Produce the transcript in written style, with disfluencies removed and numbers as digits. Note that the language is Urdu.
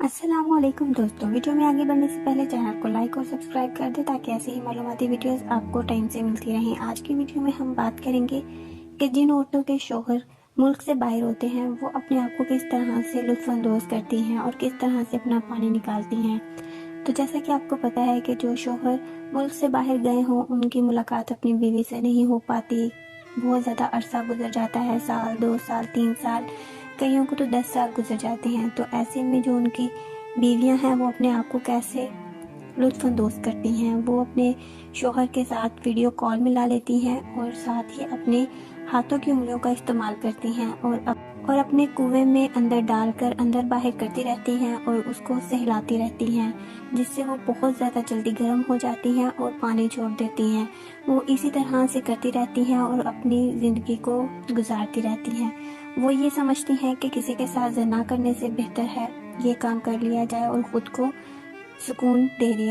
السلام علیکم دوستوں، ویڈیو میں آگے بڑھنے سے پہلے چینل کو لائک اور سبسکرائب کر دیں تاکہ ایسی ہی معلوماتی ویڈیوز آپ کو ٹائم سے ملتی رہیں۔ آج کی ویڈیو میں ہم بات کریں گے کہ جن عورتوں کے شوہر ملک سے باہر ہوتے ہیں وہ اپنے آپ کو کس طرح سے لطف اندوز کرتی ہیں اور کس طرح سے اپنا پانی نکالتی ہیں۔ تو جیسا کہ آپ کو پتہ ہے کہ جو شوہر ملک سے باہر گئے ہوں ان کی ملاقات اپنی بیوی سے نہیں ہو پاتی، بہت زیادہ عرصہ گزر جاتا ہے، سال 2 سال 3 سال، کئیوں کو تو 10 سال گزر جاتے ہیں۔ تو ایسے میں جو ان کی بیویاں ہیں وہ اپنے آپ کو کیسے لطف اندوز کرتی ہیں، وہ اپنے شوہر کے ساتھ ویڈیو کال ملا لیتی ہیں اور ساتھ ہی اپنے ہاتھوں کی انگلیوں کا استعمال کرتی ہیں اور اپنے کنویں میں اندر ڈال کر اندر باہر کرتی رہتی ہیں اور اس کو سہلاتی رہتی ہیں، جس سے وہ بہت زیادہ جلدی گرم ہو جاتی ہیں اور پانی چھوڑ دیتی ہیں۔ وہ اسی طرح سے کرتی رہتی ہیں اور اپنی زندگی کو گزارتی رہتی ہیں۔ وہ یہ سمجھتی ہیں کہ کسی کے ساتھ زنا کرنے سے بہتر ہے یہ کام کر لیا جائے اور خود کو سکون دے دیا